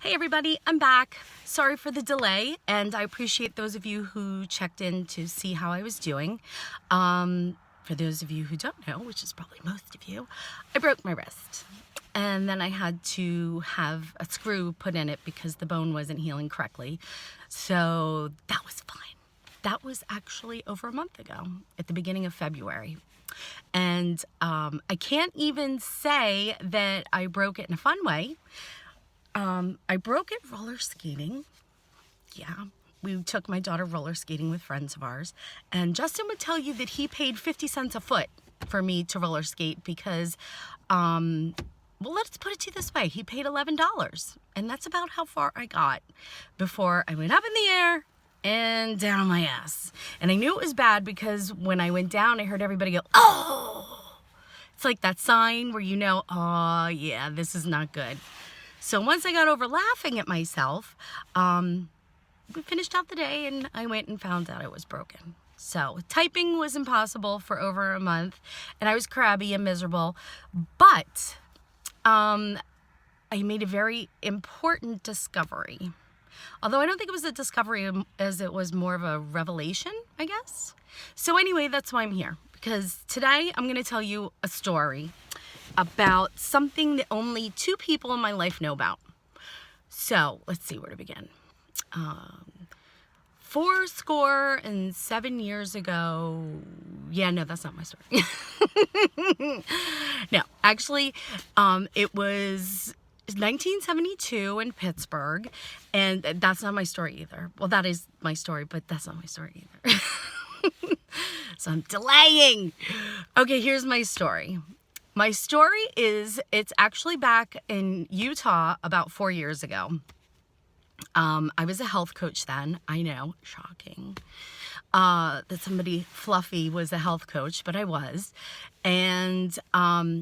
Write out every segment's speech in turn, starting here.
Hey everybody, I'm back. Sorry for the delay, and I appreciate those of you who checked in to see how I was doing. For those of you who don't know, which is probably most of you, I broke my wrist. And then I had to have a screw put in it because the bone wasn't healing correctly. So that was fine. That was actually over a month ago, at the beginning of February. And I can't even say that I broke it in a fun way. I broke it roller skating. Yeah, we took my daughter roller skating with friends of ours. And Justin would tell you that he paid 50 cents a foot for me to roller skate because, well, let's put it to you this way. He paid $11. And that's about how far I got before I went up in the air and down on my ass. And I knew it was bad because when I went down, I heard everybody go, "Oh!" It's like that sign where you know, oh yeah, this is not good. So once I got over laughing at myself, we finished out the day and I went and found out it was broken. So typing was impossible for over a month and I was crabby and miserable, but I made a very important discovery. Although I don't think it was a discovery as it was more of a revelation, I guess. So anyway, that's why I'm here, because today I'm going to tell you a story about something that only 2 people in my life know about. So let's see where to begin. 47 years ago. Yeah, no, that's not my story. No, actually, it was 1972 in Pittsburgh, and that's not my story either. Well, that is my story, but that's not my story either. So I'm delaying. Okay, here's my story. My story is, it's actually back in Utah about 4 years ago. I was a health coach then. I know, shocking. That somebody fluffy was a health coach, but I was. And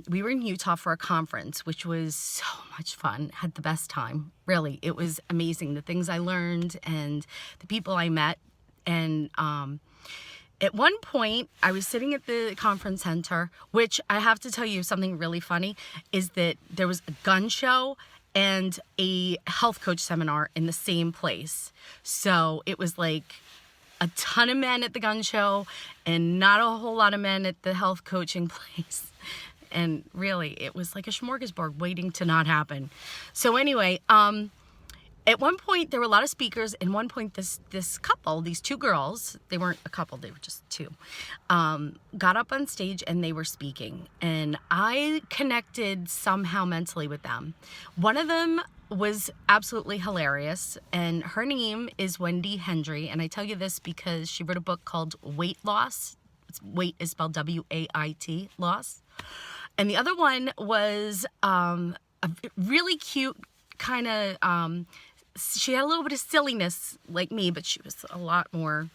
we were in Utah for a conference, which was so much fun. Had the best time. Really, it was amazing. The things I learned and the people I met. And at one point, I was sitting at the conference center, which I have to tell you something really funny, is that there was a gun show and a health coach seminar in the same place. So it was like a ton of men at the gun show and not a whole lot of men at the health coaching place. And really, it was like a smorgasbord waiting to not happen. So anyway, at one point, there were a lot of speakers. And one point, this couple, these 2 girls, they weren't a couple, they were just 2, got up on stage and they were speaking. And I connected somehow mentally with them. One of them was absolutely hilarious, and her name is Wendy Hendry. And I tell you this because she wrote a book called Weight Loss. Weight is spelled W-A-I-T, loss. And the other one was a really cute kind of... she had a little bit of silliness like me, but she was a lot more,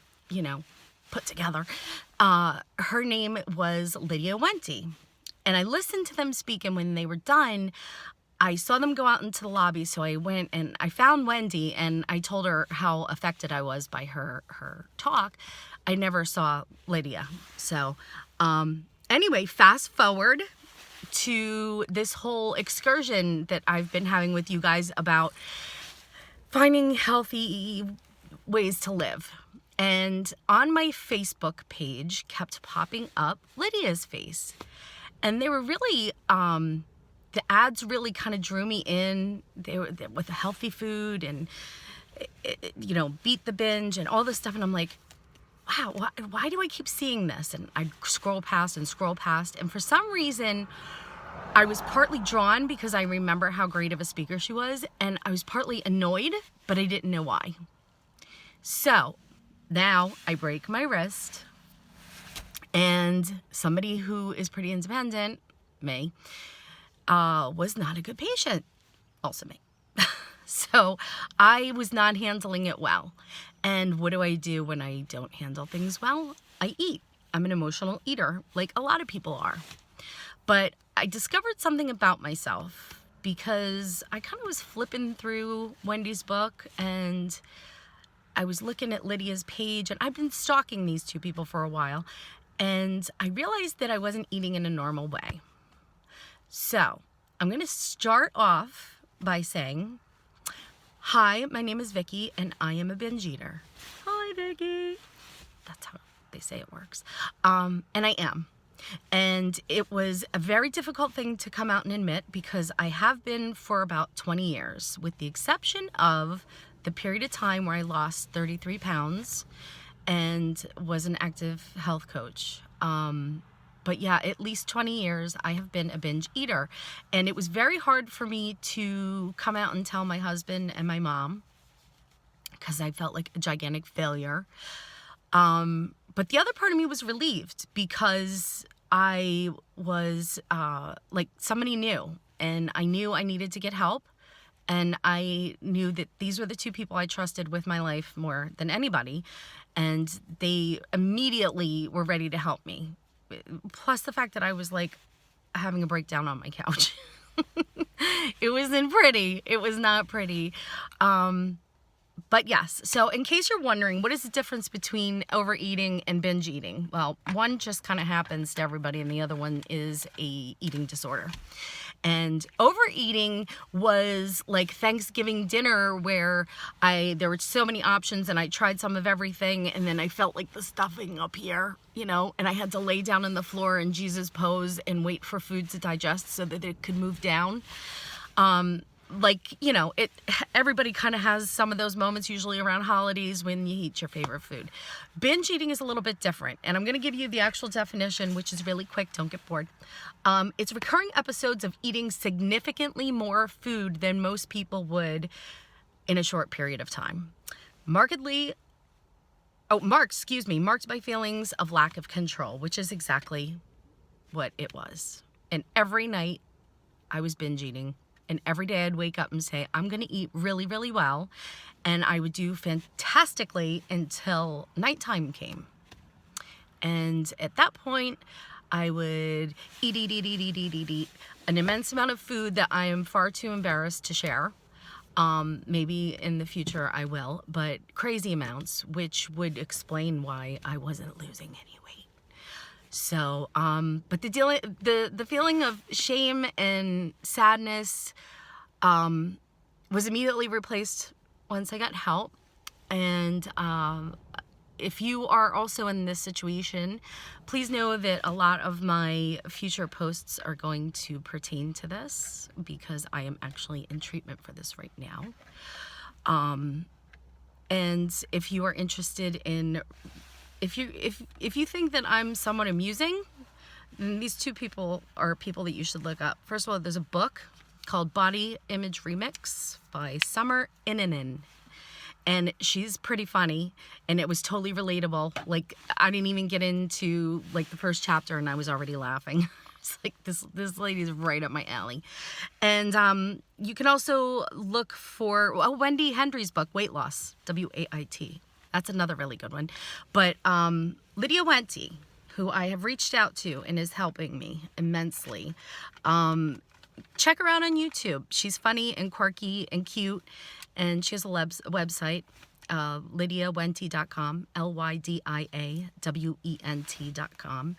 put together. Her name was Lydia Wente. And I listened to them speak, and when they were done, I saw them go out into the lobby. So I went and I found Wendy, and I told her how affected I was by her talk. I never saw Lydia. So anyway, fast forward to this whole excursion that I've been having with you guys about finding healthy ways to live. And on my Facebook page kept popping up Lydia's face. And they were really, the ads really kind of drew me in. They were with the healthy food and, beat the binge and all this stuff. And I'm like, wow, why do I keep seeing this? And I scroll past. And for some reason, I was partly drawn because I remember how great of a speaker she was, and I was partly annoyed, but I didn't know why. So now I break my wrist, and somebody who is pretty independent, me, was not a good patient, also me. So I was not handling it well. And what do I do when I don't handle things well? I eat. I'm an emotional eater, like a lot of people are. But I discovered something about myself because I kind of was flipping through Wendy's book, and I was looking at Lydia's page, and I've been stalking these 2 people for a while, and I realized that I wasn't eating in a normal way. So I'm going to start off by saying Hi, my name is Vicky, and I am a binge eater. Hi, Vicky. That's how they say it works. And I am. And it was a very difficult thing to come out and admit because I have been for about 20 years, with the exception of the period of time where I lost 33 pounds and was an active health coach. But yeah, at least 20 years I have been a binge eater. And it was very hard for me to come out and tell my husband and my mom because I felt like a gigantic failure. But the other part of me was relieved because I was like somebody knew, and I knew I needed to get help. And I knew that these were the two people I trusted with my life more than anybody. And they immediately were ready to help me. Plus the fact that I was like having a breakdown on my couch. It wasn't pretty. It was not pretty. But yes, so in case you're wondering, what is the difference between overeating and binge eating? Well, one just kind of happens to everybody, and the other one is a eating disorder. And overeating was like Thanksgiving dinner where there were so many options and I tried some of everything, and then I felt like the stuffing up here, you know, and I had to lay down on the floor in Jesus pose and wait for food to digest so that it could move down. Like, you know, everybody kind of has some of those moments, usually around holidays, when you eat your favorite food. Binge eating is a little bit different, and I'm going to give you the actual definition, which is really quick. Don't get bored. It's recurring episodes of eating significantly more food than most people would in a short period of time. Marked by feelings of lack of control, which is exactly what it was. And every night I was binge eating. And every day I'd wake up and say, I'm going to eat really, really well. And I would do fantastically until nighttime came. And at that point, I would eat an immense amount of food that I am far too embarrassed to share. Maybe in the future I will, but crazy amounts, which would explain why I wasn't losing any weight. So, but the feeling of shame and sadness was immediately replaced once I got help. And if you are also in this situation, please know that a lot of my future posts are going to pertain to this because I am actually in treatment for this right now. And if you are interested in if you think that I'm somewhat amusing, then these two people are people that you should look up. First of all, there's a book called Body Image Remix by Summer Innanen. And she's pretty funny, and it was totally relatable. Like, I didn't even get into like the first chapter and I was already laughing. It's like this lady's right up my alley. And you can also look for Wendy Hendry's book, Weight Loss, WAIT. That's another really good one. But Lydia Wente, who I have reached out to and is helping me immensely, check her out on YouTube. She's funny and quirky and cute, and she has a website, lydiawente.com, LYDIAWENT.com,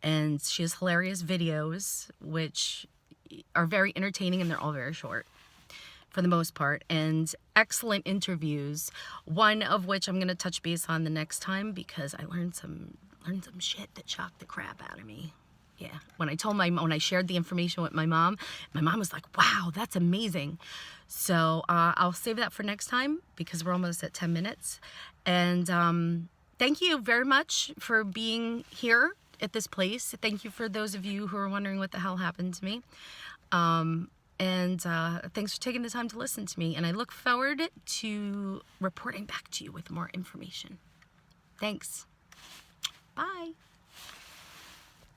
and she has hilarious videos, which are very entertaining, and they're all very short for the most part, and excellent interviews, one of which I'm going to touch base on the next time because I learned some shit that shocked the crap out of me. Yeah, when I shared the information with my mom was like, wow, that's amazing. So I'll save that for next time because we're almost at 10 minutes. And thank you very much for being here at this place. Thank you for those of you who are wondering what the hell happened to me. And thanks for taking the time to listen to me. And I look forward to reporting back to you with more information. Thanks. Bye.